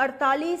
48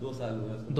2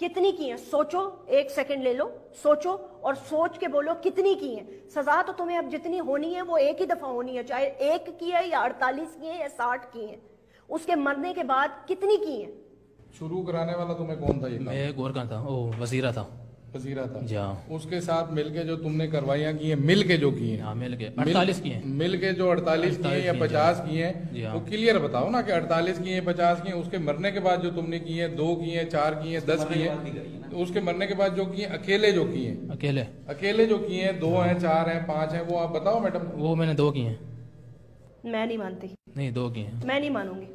کتنی کی ہیں سوچو, 1 سیکنڈ لے لو, سوچو اور سوچ کے بولو کتنی کی ہیں. سزا تو تمہیں اب جتنی ہونی ہے وہ ایک ہی دفعہ ہونی ہے, چاہے 1 کی ہے یا 48 کی ہے یا 60 کی ہیں. اس کے مرنے کے بعد کتنی کی ہیں؟ شروع کرانے والا تمہیں کون تھا؟ یہ میں گورکھا تھا, وزیرہ تھا. وزیرہ تھا جی ہاں. اس کے ساتھ مل کے جو تم نے کروائیاں کی ہیں, مل کے جو کی ہیں, ہاں مل کے 48 کی ہیں. مل کے جو 48 کی ہیں یا 50 کی ہیں, وہ کلیئر بتاؤ نا کہ 48 کی ہیں 50 کی ہیں. اس کے مرنے کے بعد جو تم نے کی ہیں, 2 کی ہیں, 4 کی ہیں, 10 کی ہیں, اس کے مرنے کے بعد جو کی ہیں اکیلے جو کی ہیں, اکیلے جو کی ہیں 2 ہیں 4 ہیں 5 ہیں, وہ آپ بتاؤ میڈم. وہ میں نے 2 کی ہیں. میں نہیں مانتی. نہیں 2 کی ہیں. میں نہیں مانوں گی.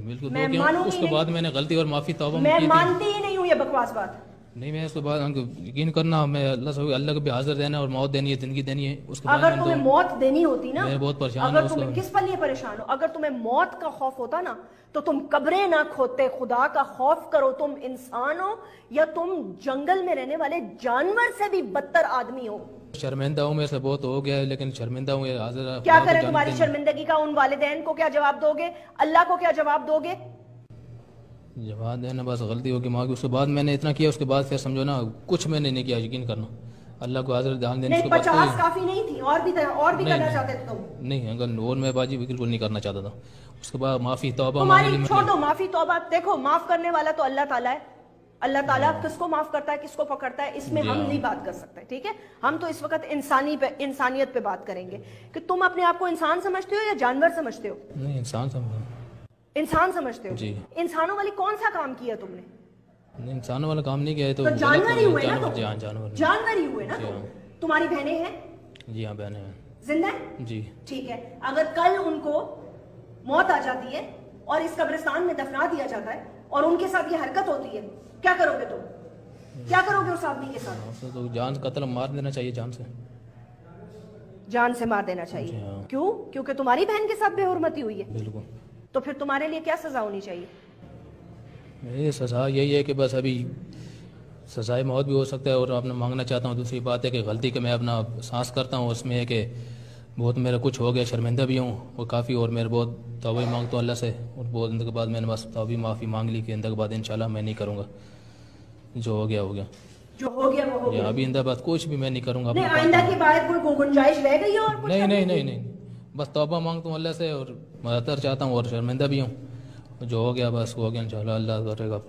بالکل 2 کی ہیں. اس کے بعد میں نے غلطی اور معافی توبہ میں مانتی ہی نہیں ہوں یہ بکواس بات. نہیں میں اس کے بعد یقین کرنا, میں اللہ کو بھی حاضر دینا اور موت دینی ہے, زندگی دینی ہے. اس کے بعد اگر تمہیں موت دینی ہوتی نا, میں بہت پریشان ہوں. اگر تمہیں کس پر لیے پریشان ہو, اگر تمہیں موت کا خوف ہوتا نا تو تم قبریں نہ کھودتے. خدا کا خوف کرو. تم انسان ہو یا تم جنگل میں رہنے والے جانور سے بھی بدتر آدمی ہو. شرمندہ ہوں, میں سے بہت ہو گیا, لیکن شرمندہ ہوں. حاضر کیا کرے تمہاری شرمندگی کا؟ ان والدین کو کیا جواب دو گے؟ اللہ کو کیا جواب دو گے؟ جواب دینا بس غلطی ہوگی ماں کی. اس کے بعد میں نے اتنا کیا, اس کے بعد پھر سمجھو نا کچھ میں نے نہیں کیا. یقین کرنا اللہ کو حاضر دھیان دینے. 50 کافی نہیں تھی, اور بھی کرنا چاہتے تھے تم؟ نہیں اگر اور میں باجی بالکل نہیں کرنا چاہتا تھا. اس کے بعد معافی توبہ تمہاری چھوڑ دو. معافی توبہ دیکھو, معاف کرنے والا تو اللہ تعالیٰ ہے. اللہ تعالیٰ کس کو معاف کرتا ہے کس کو پکڑتا ہے اس میں ہم نہیں بات کر سکتے. ٹھیک ہے, ہم تو اس وقت انسانیت پہ بات کریں گے کہ تم اپنے آپ کو انسان سمجھتے ہو یا جانور سمجھتے ہو؟ نہیں انسان سمجھتے ہو. جی. انسانوں والی کون سا کام کیا تم نے؟ نہیں انسانوں والا کام نہیں کیا. تو جانور ہی ہوئے نا. جانور ہی ہوئے نا. تمہاری بہنیں ہیں؟ جی ہاں بہنیں ہیں. زندہ ہیں؟ جی. ٹھیک ہے, اگر کل ان کو موت آ جاتی ہے اور اس قبرستان میں دفنا دیا جاتا ہے اور ان کے ساتھ یہ حرکت ہوتی ہے, کیا کرو گے تم؟ کیا کرو گے اس آدمی کے ساتھ؟ تو جان قتل مار دینا چاہیے. جان سے مار دینا چاہیے. کیوں؟ کیونکہ تمہاری بہن کے ساتھ بے حرمتی ہوئی ہے. بالکل. تو پھر تمہارے لیے کیا سزا ہونی چاہیے؟ میری سزا یہی ہے کہ بس ابھی سزائے موت بھی ہو سکتا ہے, اور اپنا مانگنا چاہتا ہوں. دوسری بات ہے کہ غلطی کہ میں اپنا سانس کرتا ہوں, اس میں ہے کہ بہت میرا کچھ ہو گیا, شرمندہ بھی ہوں اور کافی, اور میرے بہت توبہ مانگتا ہوں اللہ سے. اور بہت اندر کے بعد میں نے بس توبہ معافی مانگ لی کہ اندر کے بعد انشاءاللہ میں نہیں کروں گا. جو ہو گیا ہو گیا. جو ہو گیا وہ ہو گیا. ابھی اندر بعد کچھ بھی میں نہیں کروں گا. آئندہ کی بات کوئی گنجائش رہ گئی اور نہیں بس توبہ مانگتا ہوں اللہ سے, اور مدد چاہتا ہوں, اور شرمندہ بھی ہوں. جو ہو گیا بس ہو گیا, انشاءاللہ اللہ کرے گا.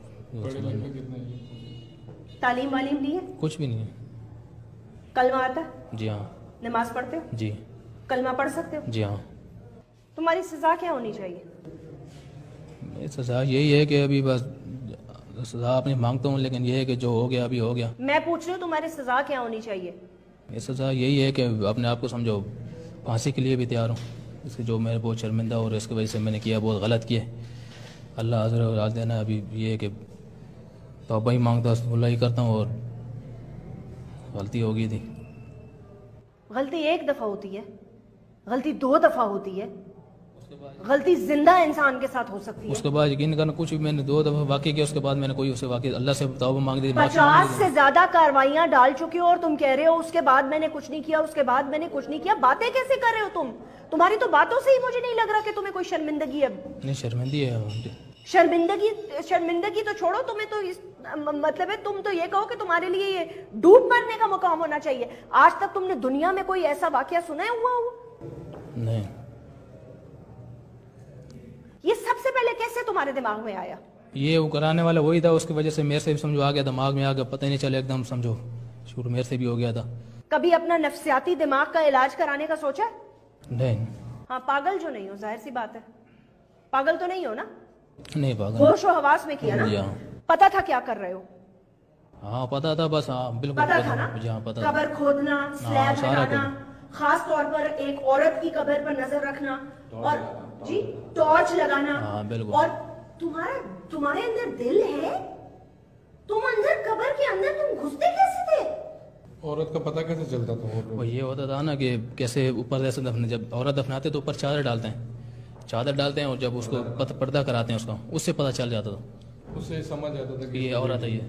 تعلیم والیم دی ہے؟ کچھ بھی نہیں ہے. کلمہ آتا ہے؟ جی ہاں. نماز پڑھتے ہو؟ جی. کلمہ پڑھ سکتے ہو؟ جی ہاں. تمہاری سزا کیا ہونی چاہیے؟ میری سزا یہی ہے کہ ابھی بس سزا اپنی مانگتا ہوں, لیکن یہ ہے کہ جو ہو گیا ابھی ہو گیا. میں پوچھ رہی ہوں تمہاری سزا کیا ہونی چاہیے؟ میری سزا یہی ہے کہ اپنے آپ کو سمجھو پھانسی کے لیے بھی تیار ہوں. اس کے جو میں بہت شرمندہ اور اس کی وجہ سے میں نے کیا بہت غلط کیا. اللہ حاضر اور راز دینا. ابھی یہ ہے کہ توبہ ہی مانگتا ہوں, اللہ ہی کرتا ہوں, اور غلطی ہو گئی تھی. غلطی 1 دفعہ ہوتی ہے, غلطی 2 دفعہ ہوتی ہے, غلطی زندہ انسان کے ساتھ ہو سکتی ہے. اس کے بعد یقین کرنا کچھ بھی میں نے 2 دفعہ واقع کیا, اس کے بعد میں نے کوئی اسے واقع اللہ سے توبہ مانگ دی. 50 سے زیادہ کاروائیاں ڈال چکی ہو اور تم کہہ رہے ہو اس کے بعد میں نے کچھ نہیں کیا, اس کے بعد میں نے کچھ نہیں کیا. باتیں کیسے کر رہے ہو تم؟ تمہاری تو باتوں سے ہی مجھے نہیں لگ رہا کہ تمہیں کوئی شرمندگی ہے. نہیں شرمندگی ہے. شرمندگی تو چھوڑو, تمہیں تو مطلب ہے تم تو یہ کہو کہ تمہارے لیے یہ ڈوب مرنے کا مقام ہونا چاہیے. آج تک تم نے دنیا میں کوئی ایسا واقعہ سنا ہوا ہو؟ نہیں. یہ سب سے پہلے کیسے تمہارے دماغ میں آیا؟ یہ وہ کرانے والا وہی تھا, اس کی وجہ سے میرے سے بھی سمجھو آ گیا, دماغ میں آ گیا, پتہ نہیں چلا ایک دم سمجھو شروع میرے سے بھی ہو گیا تھا. کبھی اپنا نفسیاتی دماغ کا علاج کرانے کا سوچا؟ نہیں. ہاں پاگل جو نہیں ہو, ظاہر سی بات ہے, پاگل تو نہیں ہو نا؟ نہیں پاگل. ہوش و حواس میں کیا نا؟ پتا تھا کیا کر رہے ہو؟ ہاں پتا تھا بس. ہاں بالکل پتا تھا نا. قبر کھودنا, سلیب ہٹانا, خاص طور پر ایک عورت کی قبر پر نظر رکھنا, اور جی ٹارچ لگانا. اور تمہارے اندر دل ہے, تم اندر قبر کے اندر تم گھستے کیسے تھے؟ عورت کا پتہ کیسے چلتا تھا؟ وہ یہ ہوتا تھا نا کہ کیسے اوپر جیسے جب عورت دفناتے تو اوپر چادر ڈالتے ہیں, اور جب اس کو پردہ کراتے ہیں اس کا, اس سے پتہ چل جاتا تھا, اس سے سمجھ جاتا تھا کہ یہ عورت ہے. یہ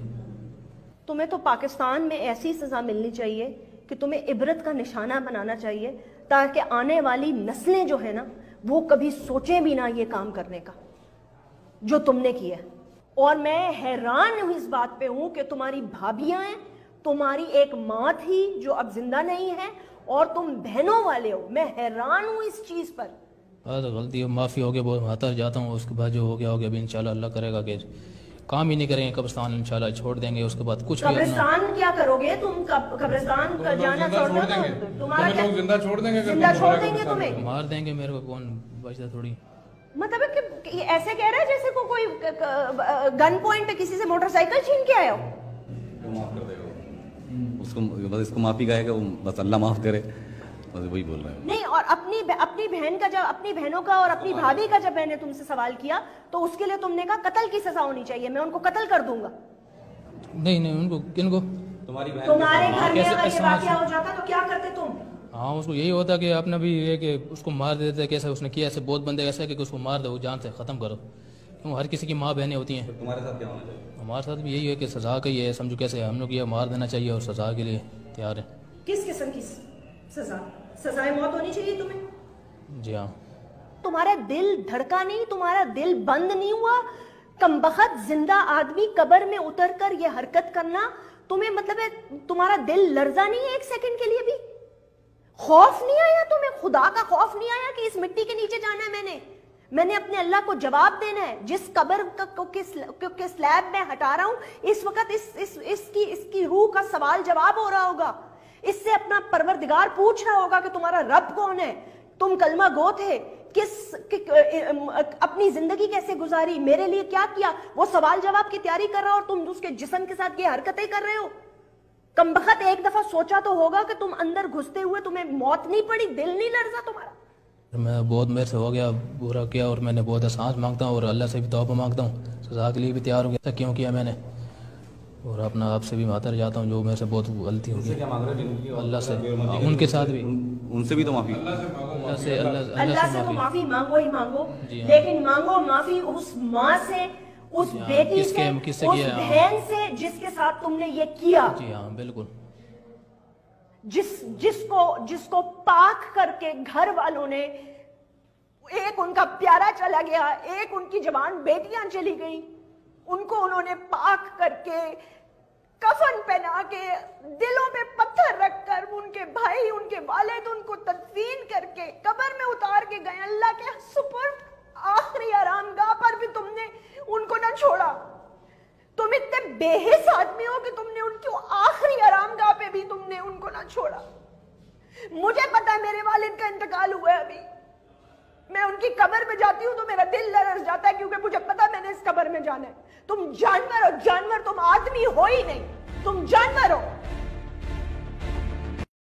تمہیں تو پاکستان میں ایسی سزا ملنی چاہیے کہ تمہیں عبرت کا نشانہ بنانا چاہیے, تاکہ آنے والی نسلیں جو ہے نا وہ کبھی سوچیں بھی نہ یہ کام کرنے کا جو تم نے کیا. اور میں حیران ہوں اس بات پہ ہوں کہ تمہاری بھابیاں ہیں, تمہاری ایک ماں تھی جو اب زندہ نہیں ہے, اور تم بہنوں والے ہو. میں حیران ہوں اس چیز پر. غلطی معافی ہو گیا, بہت ماتا جاتا ہوں. اس کے بعد جو ہو گیا ابھی انشاءاللہ اللہ کرے گا کہ کام ہی نہیں کریں گے, قبرستان انشاءاللہ چھوڑ دیں گے. اس کے بعد کچھ بھی قبرستان کیا کرو گے تم؟ قبرستان کا جانا چھوڑ دیں گے, تمہارا لوگ زندہ چھوڑ دیں گے, زندہ چھوڑ دیں گے تمہیں, مار دیں گے. میرے کو کون بچتا تھوڑی. مطلب کہ ایسے کہہ رہا ہے جیسے کوئی گن پوائنٹ پہ کسی سے موٹر سائیکل چھین کے آیا ہو. معاف کر دے گا اس کو, بس اس کو معافی کہے گا, بس اللہ معاف کرے, بس وہی بول رہے ہیں. نہیں, اور اپنی بہن کا, جب اپنی بہنوں کا اور اپنی بھابھی کا جب میں نے تم سے سوال کیا تو اس کے لیے تم نے کہا قتل کی سزا ہونی چاہیے, میں ان کو قتل کر دوں گا. نہیں ان کو, کن کو؟ تمہارے گھر میں اگر یہ واقعہ ہو جاتا تو کیا کرتے تم؟ ہاں اس کو یہی ہوتا کہ آپ نے بھی یہ کہ اس کو مار دیتے, کیسے اس نے کیا, ایسے بہت بندے ایسے کہ اس کو مار دو, جان سے ختم کرو. کیوں ہر کسی کی ماں بہنیں ہوتی ہیں. تمہارے ساتھ کیا ہونا چاہیے؟ ہمارے ساتھ بھی یہی ہے کہ سزا کا یہ ہے, سمجھو کیسے ہم لوگ یہ مار دینا چاہیے اور سزا کے لیے تیار ہے. کس قسم کی سزا؟ سزائے موت ہونی چاہیے تمہیں؟ جی ہاں. تمہارا دل دھڑکا نہیں, تمہارا دل بند نہیں ہوا؟ کمبخت زندہ آدمی قبر میں اتر کر یہ حرکت کرنا تمہیں, مطلب ہے تمہارا دل لرزا نہیں ہے ایک سیکنڈ کے لیے بھی؟ خوف نہیں آیا تمہیں, خدا کا خوف نہیں آیا کہ اس مٹی کے نیچے جانا ہے؟ میں نے اپنے اللہ کو جواب دینا ہے. جس قبر کے سلیب میں ہٹا رہا ہوں اس وقت اس کی روح کا سوال جواب ہو رہا ہوگا. اس سے اپنا پروردگار پوچھ رہا ہوگا کہ تمہارا رب کون ہے, تم کلمہ گو تھے, اپنی زندگی کیسے گزاری, میرے لیے کیا کیا. وہ سوال جواب کی تیاری کر رہا ہو اور تم اس کے جسم کے ساتھ یہ حرکتیں کر رہے ہو. کمبخت ایک دفعہ سوچا تو ہوگا کہ تم اندر گھستے ہوئے تمہیں موت نہیں پڑی, دل نہیں لرزا تمہارا؟ میں بہت میرے سے ہو گیا, برا کیا, اور میں نے بہت احساس مانگتا ہوں اور اللہ سے بھی توبہ مانگتا ہوں, سزا کے لیے بھی تیار ہو گیا. کیوں کیا میں نے, اور اپنا آپ سے بھی معذرت چاہتا ہوں جو میرے سے بہت غلطی ہو گئی. اللہ سے, ان کے ساتھ بھی, ان سے بھی تو معافی, اللہ سے تو معافی مانگو ہی مانگو, لیکن مانگو معافی اس ماں سے, اس بیٹی سے, اس بہن سے جس کے ساتھ تم نے یہ کیا. جی ہاں بالکل. جس کو پاک کر کے گھر والوں نے, ایک ان کا پیارا چلا گیا, ایک ان کی جوان بیٹیاں چلی گئیں, ان کو انہوں نے پاک کر کے, کفن پہنا کے, دلوں پہ پتھر رکھ کر, ان کے بھائی, ان کے والد ان کو تدفین کر کے قبر میں اتار کے گئے. اللہ کے سپرد آخری آرام گاہ پر بھی تم نے ان کو نہ چھوڑا. تم اتنے بے حس آدمی ہو کہ تم نے ان کو آخری آرام گاہ پہ بھی تم نے ان کو نہ چھوڑا. مجھے پتا ہے میرے والد کا انتقال ہوا ہے ابھی, میں ان کی قبر میں جاتی ہوں تو میرا دل لرز جاتا ہے کیونکہ مجھے پتا ہے میں نے اس قبر میں جانا ہے. تم جانور ہو, جانور, تم آدمی ہو ہی نہیں, تم